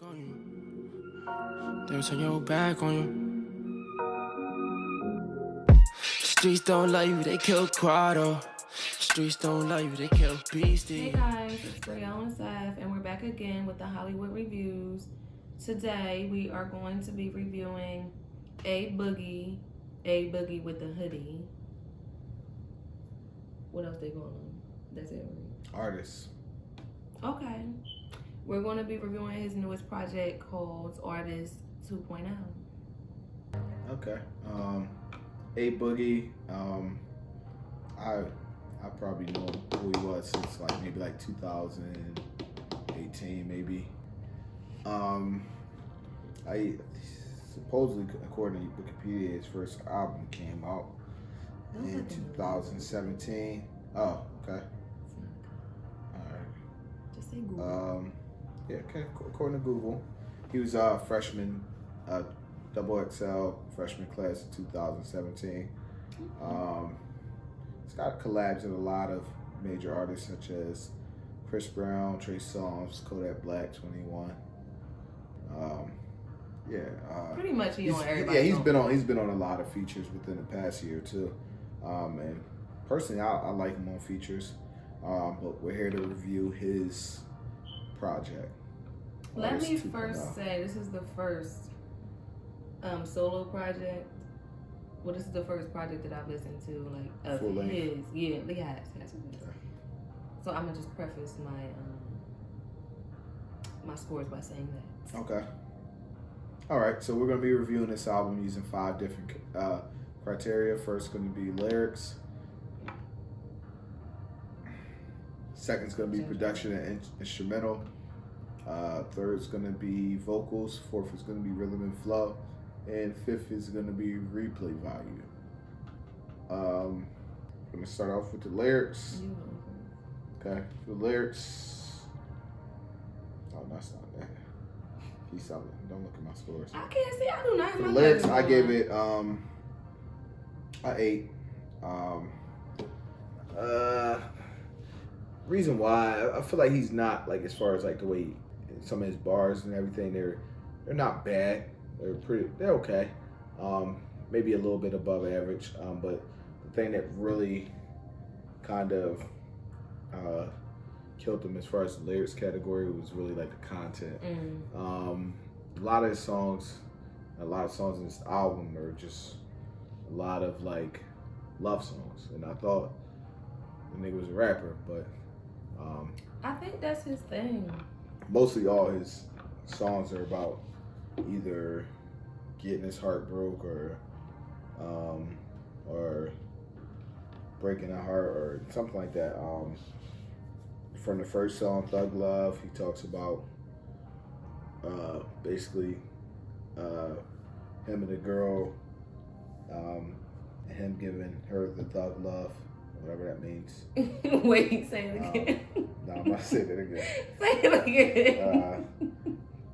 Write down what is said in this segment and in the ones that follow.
on you. They'll turn your back on you. Streets don't love you, they kill Quado. Streets don't love you, they kill Beastie. Hey guys, it's Brielle and Seth, and we're back again with the Hollywood reviews. Today we are going to be reviewing A Boogie with the Hoodie. What else they going on? That's it, right? Artist. Okay. We're going to be reviewing his newest project called Artist 2.0. Okay. A Boogie. I probably know who he was since maybe 2018 maybe. I supposedly, according to Wikipedia, his first album came out in 2017. Oh, okay. All right. Just say Google. Yeah, okay. According to Google, he was a freshman, XXL freshman class of 2017. It's got collabs with a lot of major artists such as Chris Brown, Trey Songz, Kodak Black, 21. Pretty much he's on everybody. Yeah, he's been on a lot of features within the past year too. And personally, I like him on features. But we're here to review his project. Let me first say this is the first solo project. Well, this is the first project that I've listened to of full length. his. Yeah, it has. So I'm gonna just preface my scores by saying that. Okay. All right. So we're gonna be reviewing this album using 5 different criteria. First, going to be lyrics. Second's going to be production and instrumental. Third's going to be vocals. Fourth is going to be rhythm and flow. And fifth is going to be replay value. I'm going to start off with the lyrics. Okay, the lyrics. Oh, that's not that. He's something. Don't look at my scores. I can't see. I do not. For the lyrics, I gave it an 8. Reason why I feel like he's not as far as the way some of his bars and everything, they're not bad. They're okay. Maybe a little bit above average. But the thing that really kind of killed him as far as the lyrics category was really the content. A lot of songs in this album are just a lot of love songs, and I thought the nigga was a rapper, but I think that's his thing. Mostly all his songs are about either getting his heart broke or breaking a heart or something like that. From the first song, Thug Love, he talks about basically him and the girl, and him giving her the thug love, whatever that means. Wait, say it again. No, I'm not saying it again. Say it again.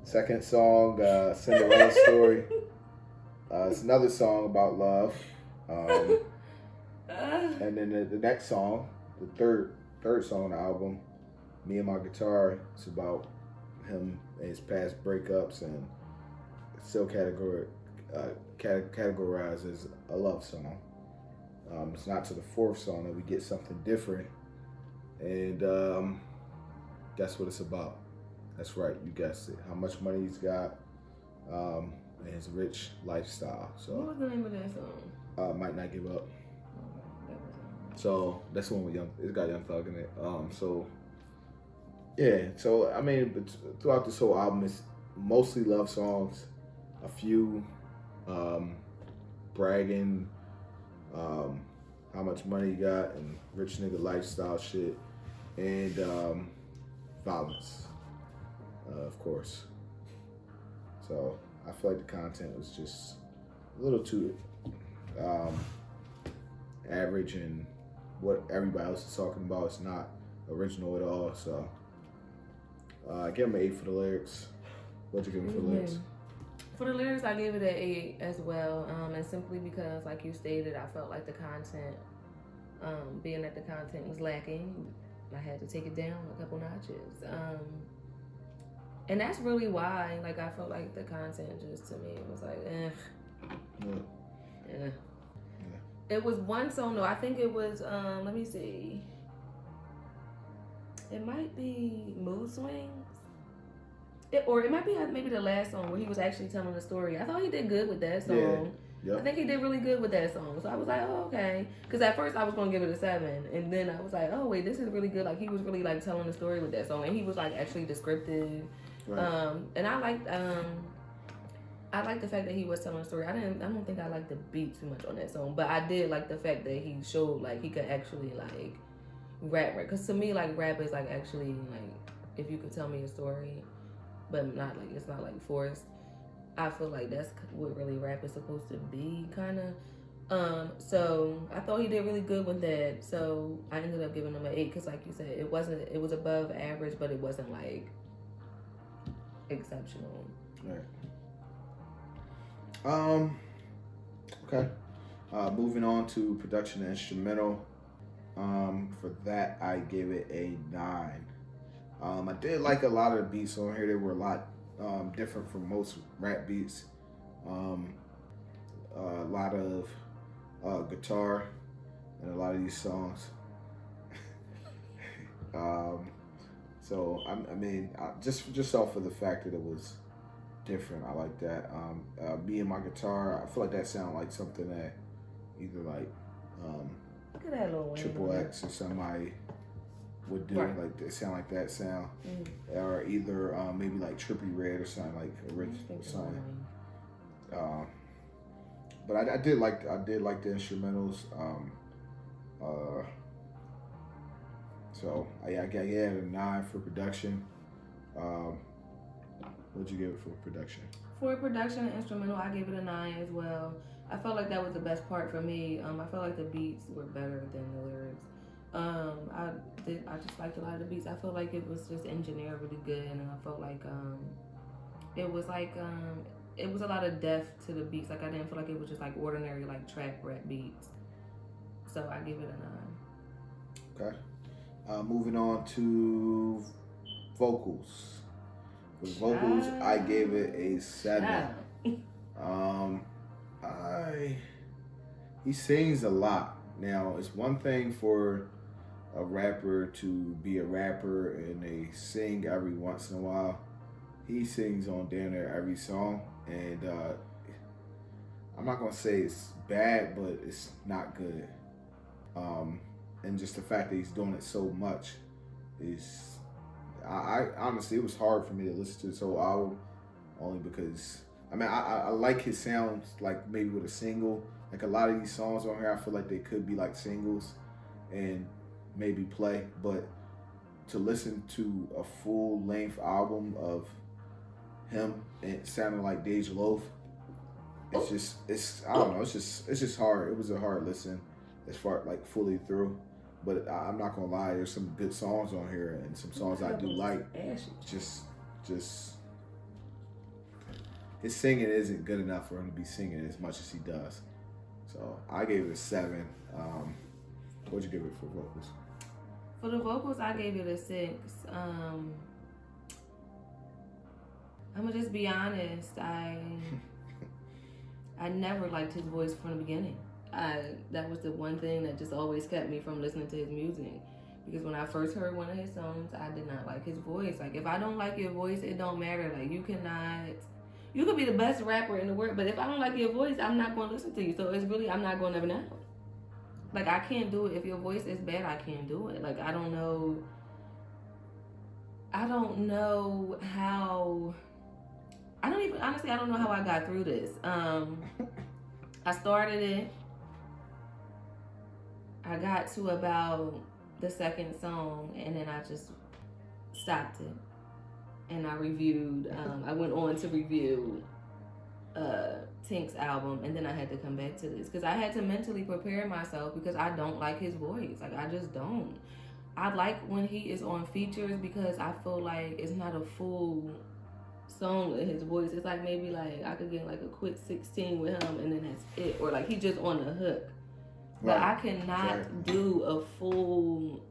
Second song, Cinderella Story. It's another song about love. And then the next song, the third song on the album, Me and My Guitar, it's about him and his past breakups, and it's still categorized as a love song. It's not to the fourth song that we get something different, and that's what it's about. That's right, you guessed it. How much money he's got, and his rich lifestyle. So what was the name of that song? Might Not Give Up. So that's the one with it's got Young Thug in it. So yeah. So I mean, throughout this whole album, it's mostly love songs, a few bragging, how much money he got, and rich nigga lifestyle shit, and violence, of course. So I feel like the content was just a little too average, and what everybody else is talking about is not original at all. So I give him an 8 for the lyrics. What'd you give him for the lyrics? For the lyrics, I gave it an 8 as well, and simply because, like you stated, I felt like the content, being that the content was lacking, I had to take it down a couple notches. And that's really why, like, I felt like the content just, to me, it was like, Yeah. It was one song, though. I think it was, let me see. It might be Mood Swings. Or it might be maybe the last song where he was actually telling the story. I thought he did good with that song. Yeah. Yep. I think he did really good with that song. So I was like, oh, okay. Because at first I was going to give it a 7. And then I was like, oh, wait, this is really good. Like, he was really, like, telling the story with that song. And he was, like, actually descriptive. Right. And I liked the fact that he was telling a story. I don't think I liked the beat too much on that song, but I did like the fact that he showed like he could actually like rap. Because to me, like rap is like actually like if you could tell me a story, but not like it's not like forced. I feel like that's what really rap is supposed to be, kind of. So I thought he did really good with that. So I ended up giving him an 8 because, like you said, it was above average, but it wasn't like exceptional. Right. Okay. Moving on to production and instrumental. For that, I gave it a 9. I did like a lot of the beats on here. They were a lot different from most rap beats. A lot of guitar in a lot of these songs. So I mean, just off of the fact that it was different, I like that. Me and my guitar, I feel like that sound like something that either like Look at that little Triple X or somebody would do. Right. Like they sound like that sound, or either maybe like Trippie Redd or something like original something. But I did like the instrumentals. So I gave it a 9 for production. What'd you give it for production? For production and instrumental, I gave it a 9 as well. I felt like that was the best part for me. I felt like the beats were better than the lyrics. I just liked a lot of the beats. I felt like it was just engineered really good, and I felt like it was a lot of depth to the beats. Like I didn't feel like it was just like ordinary like trap rap beats. So I give it a 9. Okay. Moving on to vocals. For vocals, I gave it a 7. He sings a lot. Now, it's one thing for a rapper to be a rapper and they sing every once in a while. He sings on damn near every song, and I'm not gonna say it's bad, but it's not good. And just the fact that he's doing it so much is, I honestly, it was hard for me to listen to this whole album, only because, I mean, I like his sounds, like maybe with a single. Like a lot of these songs on here, I feel like they could be like singles and maybe play, but to listen to a full length album of him and sounding like Dej Loaf, it's I don't know, it's just hard. It was a hard listen as far like fully through. But I'm not gonna lie, there's some good songs on here and some songs I do like. Just his singing isn't good enough for him to be singing as much as he does. So I gave it a 7. What'd you give it for vocals? For the vocals, I gave it a 6. I'm gonna just be honest. I never liked his voice from the beginning. That was the one thing that just always kept me from listening to his music. Because when I first heard one of his songs, I did not like his voice. Like, if I don't like your voice, it don't matter. Like, you could be the best rapper in the world, but if I don't like your voice, I'm not going to listen to you. So it's really, I'm not going to ever know. Like, I can't do it. If your voice is bad, I can't do it. Like, I don't know how, honestly, I don't know how I got through this. I started it. I got to about the second song, and then I just stopped it. And I reviewed, I went on to review Tink's album, and then I had to come back to this because I had to mentally prepare myself because I don't like his voice. Like, I just don't. I like when he is on features because I feel like it's not a full song with his voice. It's like maybe like I could get like a quick 16 with him, and then that's it. Or like he just on the hook. But I cannot do a full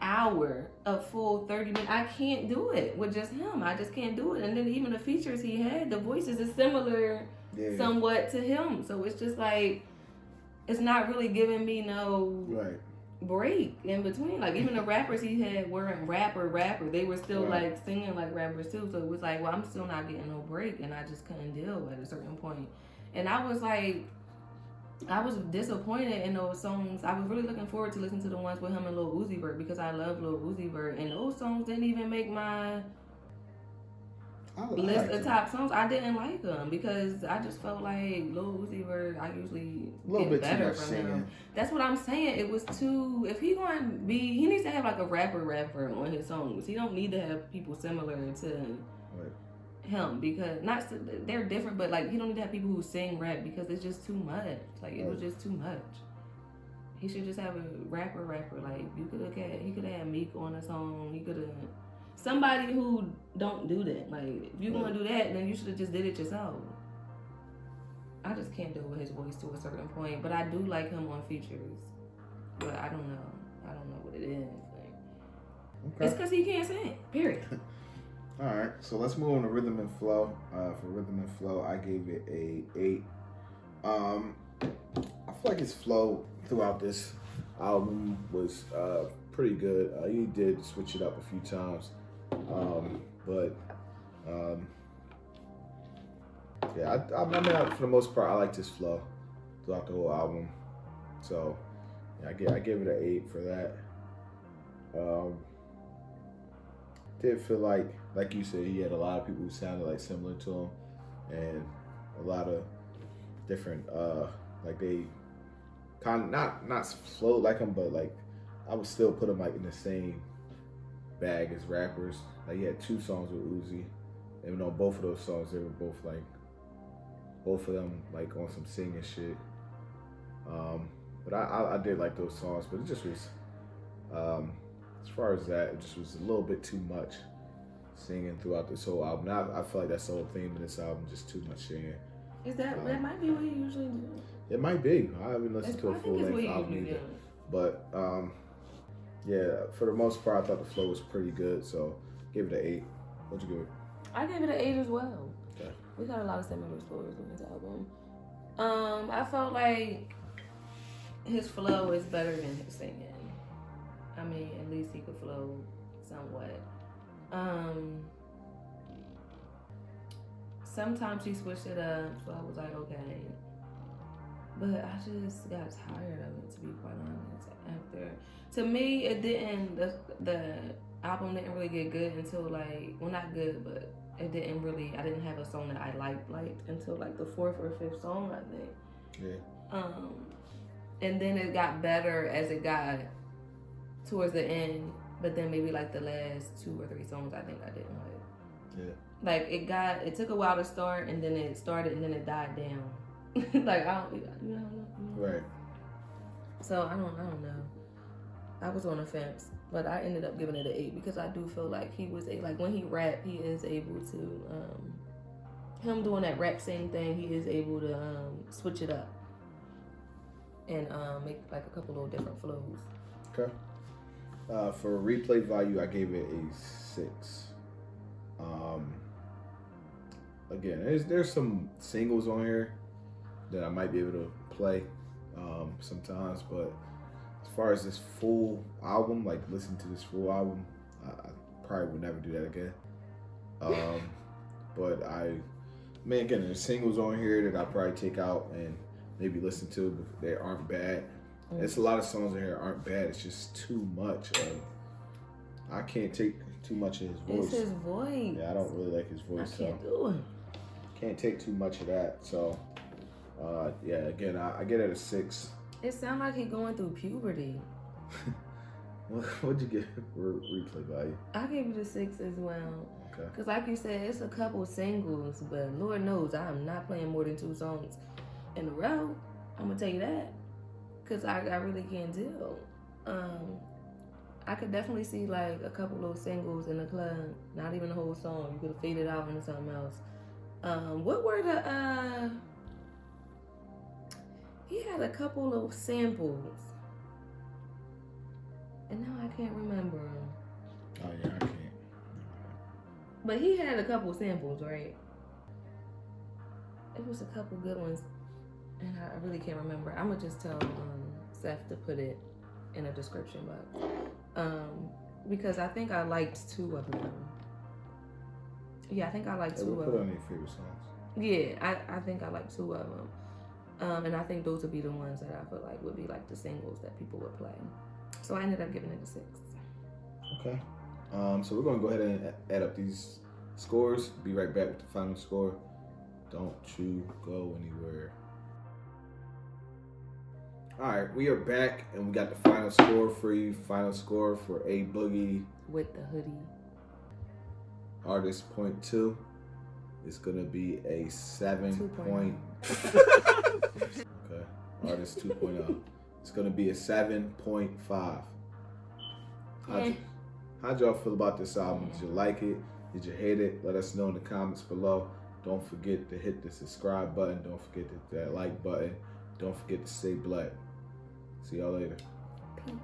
hour, a full 30 minutes. I can't do it with just him. I just can't do it. And then even the features he had, the voices is similar somewhat to him. So it's just like, it's not really giving me no break in between. Like even the rappers he had weren't rapper. They were still like singing like rappers too. So it was like, well, I'm still not getting no break, and I just couldn't deal at a certain point. And I was like, I was disappointed in those songs. I was really looking forward to listening to the ones with him and Lil Uzi Vert, because I love Lil Uzi Vert, and those songs didn't even make my list of top songs. I didn't like them because I just felt like Lil Uzi Vert, I usually get better from him. That's what I'm saying. It was too, if he going to be, he needs to have like a rapper on his songs. He don't need to have people similar to him, because they're different, but like he don't need to have people who sing rap, because it's just too much. Like it was just too much. He should just have a rapper. Like he could have had Meek on a song. He could have somebody who don't do that. Like if you gonna do that, then you should have just did it yourself. I just can't deal with his voice to a certain point, but I do like him on features. But I don't know what it is. Like, it's because he can't sing. Period. All right, so let's move on to Rhythm and Flow. For Rhythm and Flow, I gave it a 8. I feel like his flow throughout this album was pretty good. He did switch it up a few times, but yeah, I mean, for the most part, I liked his flow throughout the whole album. So yeah, I gave it an 8 for that. Did feel like you said, he had a lot of people who sounded like similar to him, and a lot of different like they kind of not flowed like him, but like I would still put him like in the same bag as rappers. Like he had 2 songs with Uzi, and on both of those songs they were both of them like on some singing shit. But I did like those songs, but it just was as far as that, it just was a little bit too much singing throughout this whole album. Now I feel like that's the whole theme of this album, just too much singing. Is that might be what he usually do? It might be. I haven't listened to a full length album either. But yeah, for the most part, I thought the flow was pretty good, so give it an 8. What'd you give it? I gave it an 8 as well. Okay. We got a lot of similar stories in this album. I felt like his flow is better than his singing. I mean, at least he could flow somewhat. Sometimes he switched it up, so I was like, okay. But I just got tired of it, to be quite honest. After, to me, it didn't. The album didn't really get good until like, well, not good, but it didn't really. I didn't have a song that I liked until like the 4th or 5th song, I think. Yeah. And then it got better as it got towards the end, but then maybe like the last 2 or 3 songs I think I didn't like. Yeah. Like it took a while to start, and then it started, and then it died down. Like I don't know. Right. So I don't know. I was on the fence, but I ended up giving it an 8 because I do feel like he was like when he rap, he is able to him doing that rap sing thing. He is able to switch it up and make like a couple of different flows. Okay. For replay value, I gave it a 6. Again, there's some singles on here that I might be able to play sometimes, but as far as this full album, like listen to this full album, I probably would never do that again. But again, there's singles on here that I probably take out and maybe listen to, but they aren't bad. There's a lot of songs in here that aren't bad. It's just too much. I can't take too much of his voice. It's his voice. Yeah, I don't really like his voice. I can't do it. Can't take too much of that. So, yeah, again, I get it a 6. It sounds like he's going through puberty. What'd you get for replay value? I gave it a 6 as well. Okay. Because like you said, it's a couple singles, but Lord knows I'm not playing more than 2 songs in a row. I'm going to tell you that. Because I really can't deal. I could definitely see like a couple of singles in the club, not even the whole song. You could have faded out into something else. What were the he had a couple of samples. And now I can't remember. Oh yeah, I can't. But he had a couple samples, right? It was a couple good ones, and I really can't remember. I'm gonna just tell Seth to put it in a description box, because I think I liked 2 of them. Yeah, I think I liked 2 We'll of put them. on your favorite songs. Yeah, I think I like 2 of them, and I think those would be the ones that I feel like would be like the singles that people would play. So I ended up giving it a 6. Okay. So we're gonna go ahead and add up these scores. Be right back with the final score. Don't you go anywhere. All right, we are back, and we got the final score for you. Final score for A Boogie With the Hoodie. Artist .2. It's gonna be a 7 point. 2.0. Okay. Artist 2.0. It's gonna be a 7.5. How'd y'all feel about this album? Did you like it? Did you hate it? Let us know in the comments below. Don't forget to hit the subscribe button. Don't forget to hit that like button. Don't forget to stay black. See y'all later. Peace.